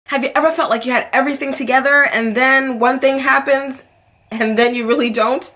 Have you ever felt like you had everything together and then one thing happens and then you really don't?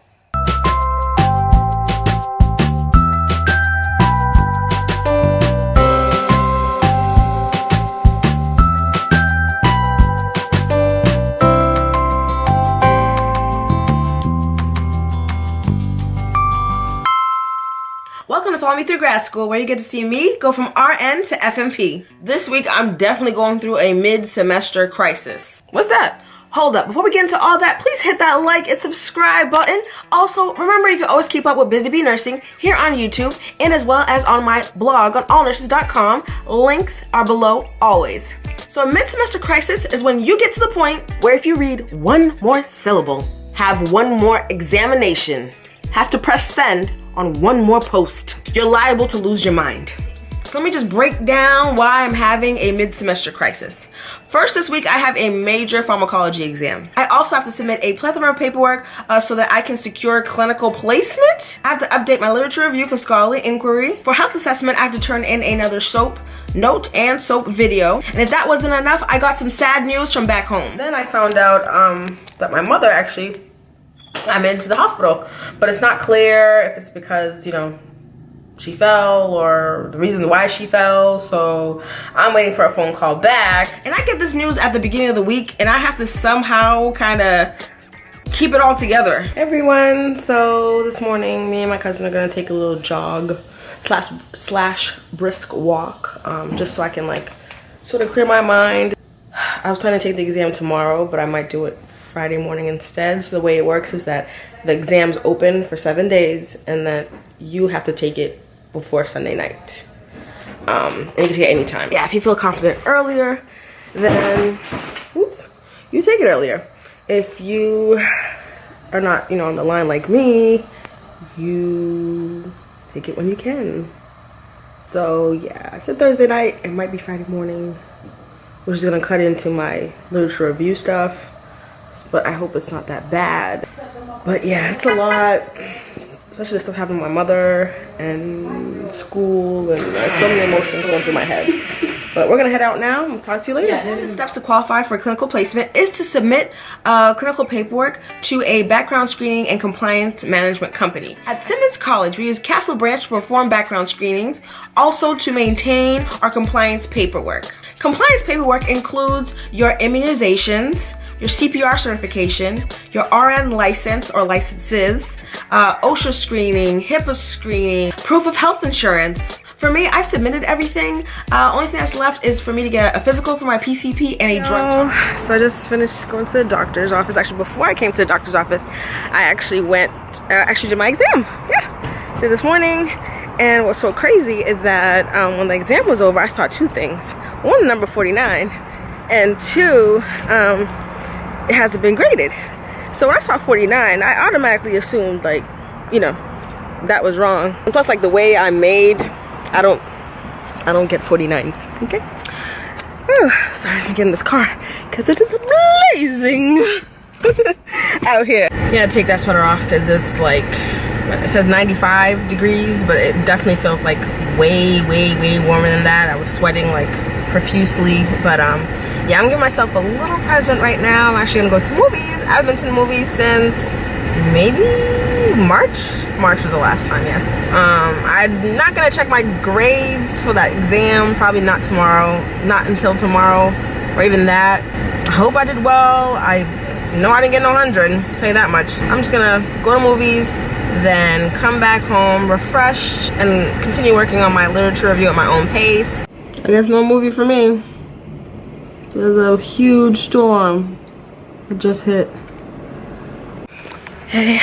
Welcome to Follow Me Through Grad School, where you get to see me go from RN to FMP. This week, I'm definitely going through a mid-semester crisis. What's that? Hold up, before we get into all that, please hit that like and subscribe button. Also, remember you can always keep up with Bizzy Bee Nursing here on YouTube and as well as on my blog on allnurses.com. Links are below always. So a mid-semester crisis is when you get to the point where if you read one more syllable, have one more examination, have to press send on one more post, you're liable to lose your mind. So let me just break down why I'm having a mid-semester crisis. First, this week I have a major pharmacology exam. I also have to submit a plethora of paperwork so that I can secure clinical placement. I have to update my literature review for scholarly inquiry. For health assessment, I have to turn in another SOAP note and SOAP video. And if that wasn't enough, I got some sad news from back home. Then I found out that my mother actually I'm into the hospital, but it's not clear if it's because, she fell or the reasons why she fell. So I'm waiting for a phone call back. And I get this news at the beginning of the week and I have to somehow kind of keep it all together. Everyone, so this morning, me and my cousin are gonna take a little jog slash brisk walk, just so I can sort of clear my mind. I was planning to take the exam tomorrow, but I might do it Friday morning instead. So the way it works is that the exam's open for 7 days and that you have to take it before Sunday night. And you can take it anytime. Yeah, if you feel confident earlier, then you take it earlier. If you are not, on the line like me, you take it when you can. So yeah, I said Thursday night, it might be Friday morning, which is gonna cut into my literature review stuff. But I hope it's not that bad. But yeah, it's a lot, especially the stuff happening with my mother and school, and so many emotions going through my head. But we're gonna head out now. I'll talk to you later. One of the steps to qualify for clinical placement is to submit clinical paperwork to a background screening and compliance management company. At Simmons College, we use Castle Branch to perform background screenings, also to maintain our compliance paperwork. Compliance paperwork includes your immunizations, your CPR certification, your RN license or licenses, OSHA screening, HIPAA screening, proof of health insurance. For me, I've submitted everything. Only thing that's left is for me to get a physical for my PCP and a drug test. So I just finished going to the doctor's office. Actually, before I came to the doctor's office, I actually did my exam. Yeah, did this morning. And what's so crazy is that when the exam was over, I saw two things. One, number 49, and two, it hasn't been graded. So when I saw 49, I automatically assumed that was wrong. And plus, the way I'm made, I don't get 49s. Okay. Whew, sorry, I'm getting this car because it is blazing out here. Yeah, take that sweater off because it's it says 95 degrees, but it definitely feels like way warmer than that. I was sweating profusely, but yeah, I'm giving myself a little present right now. I'm actually gonna go to the movies. I've been to the movies since maybe March was the last time. Yeah. I'm not gonna check my grades for that exam, probably not until tomorrow, or even that. I hope I did well. I know I didn't get no 100, I'll tell you that much. I'm just gonna go to movies, then come back home refreshed and continue working on my literature review at my own pace. I guess no movie for me. There's a huge storm that just hit. Hey,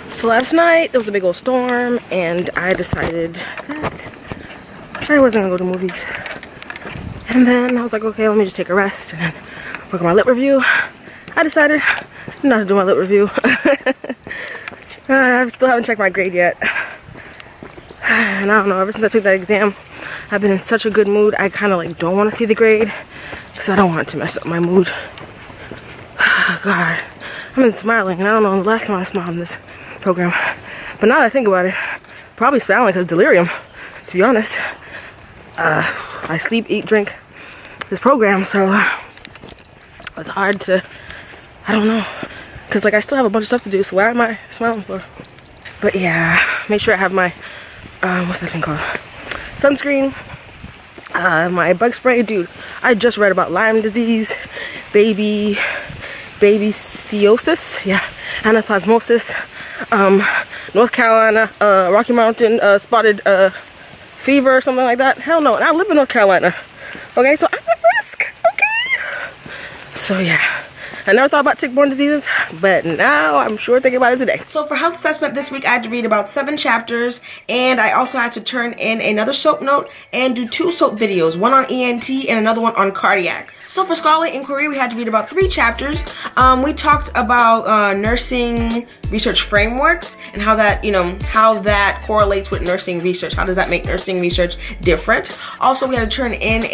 so last night there was a big old storm and I decided that I wasn't gonna go to movies. And then I was like, okay, let me just take a rest and then work on my lit review. I decided not to do my lit review. I still haven't checked my grade yet. And I don't know, ever since I took that exam, I've been in such a good mood. I kind of don't want to see the grade because I don't want it to mess up my mood. Oh, God. I've been smiling, and I don't know the last time I smiled in this program. But now that I think about it, probably smiling because delirium, to be honest. I sleep, eat, drink this program, so It's hard to, I don't know, because like I still have a bunch of stuff to do, so why am I smiling for? But yeah, make sure I have my, what's that thing called? Sunscreen, my bug spray. Dude, I just read about Lyme disease, baby babesiosis, yeah, anaplasmosis, North Carolina, Rocky Mountain spotted fever or something like that. Hell no, and I live in North Carolina. Okay, so I'm at risk. Okay, so yeah, I never thought about tick-borne diseases, but now I'm sure thinking about it today. So for health assessment this week, I had to read about 7 chapters, and I also had to turn in another SOAP note and do 2 SOAP videos, one on ENT and another one on cardiac. So for scholarly inquiry, we had to read about 3 chapters. We talked about nursing research frameworks and how that, how that correlates with nursing research. How does that make nursing research different? Also, we had to turn in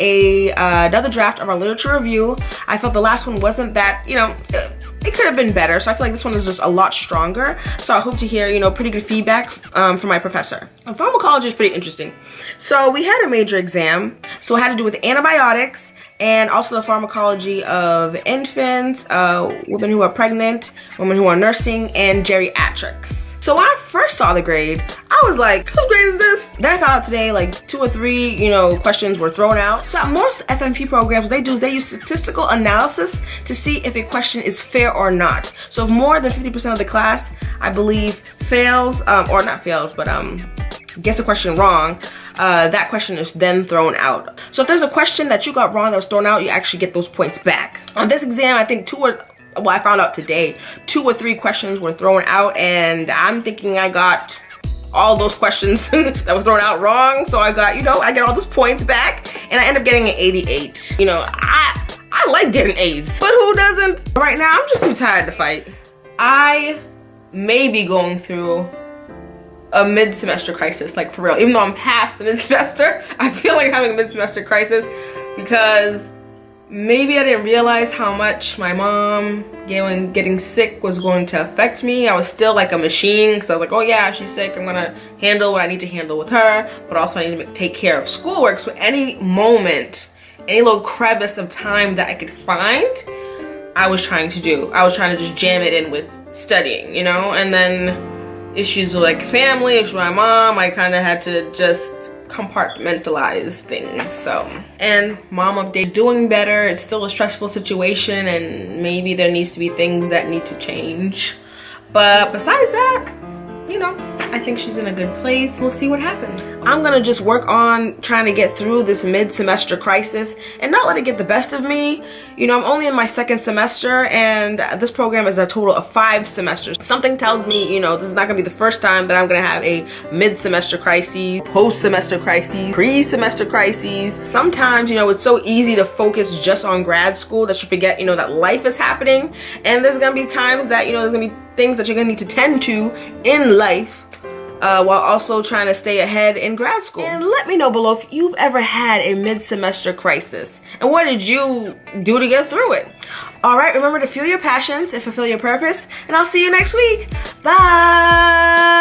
another draft of our literature review. I felt the last one wasn't that, it could have been better. So I feel like this one is just a lot stronger. So I hope to hear, pretty good feedback from my professor. And pharmacology is pretty interesting. So we had a major exam. So it had to do with antibiotics and also the pharmacology of infants, women who are pregnant, women who are nursing, and geriatrics. So when I first saw the grade, I was like, whose grade is this? Then I found out today, like 2 or 3, questions were thrown out. So at most FNP programs, they use statistical analysis to see if a question is fair or not. So if more than 50% of the class, I believe, fails, or not fails, but gets a question wrong, that question is then thrown out. So if there's a question that you got wrong that was thrown out, you actually get those points back. On this exam, I think I found out today, 2 or 3 questions were thrown out, and I'm thinking I got all those questions that were thrown out wrong. So I got, I get all those points back, and I end up getting an 88. I like getting A's, but who doesn't? Right now, I'm just too tired to fight. I may be going through a mid-semester crisis, like for real. Even though I'm past the mid-semester, I feel like having a mid-semester crisis because maybe I didn't realize how much my mom getting sick was going to affect me. I was still like a machine because I was like, oh yeah, she's sick, I'm gonna handle what I need to handle with her, but also I need to take care of schoolwork. So any moment, any little crevice of time that I could find, I was trying to do. I was trying to just jam it in with studying, and then issues with like family, issues with my mom, I kind of had to just compartmentalize things. So, and mom updates doing better. It's still a stressful situation, and maybe there needs to be things that need to change. But besides that, I think she's in a good place. We'll see what happens. I'm gonna just work on trying to get through this mid-semester crisis and not let it get the best of me. I'm only in my 2nd semester, and this program is a total of 5 semesters. Something tells me, this is not gonna be the first time that I'm gonna have a mid-semester crisis, post-semester crises, pre-semester crises. Sometimes, it's so easy to focus just on grad school that you forget, that life is happening, and there's gonna be times that, there's gonna be things that you're gonna need to tend to in life while also trying to stay ahead in grad school. And let me know below if you've ever had a mid-semester crisis and what did you do to get through it. Alright, remember to fuel your passions and fulfill your purpose, and I'll see you next week. Bye!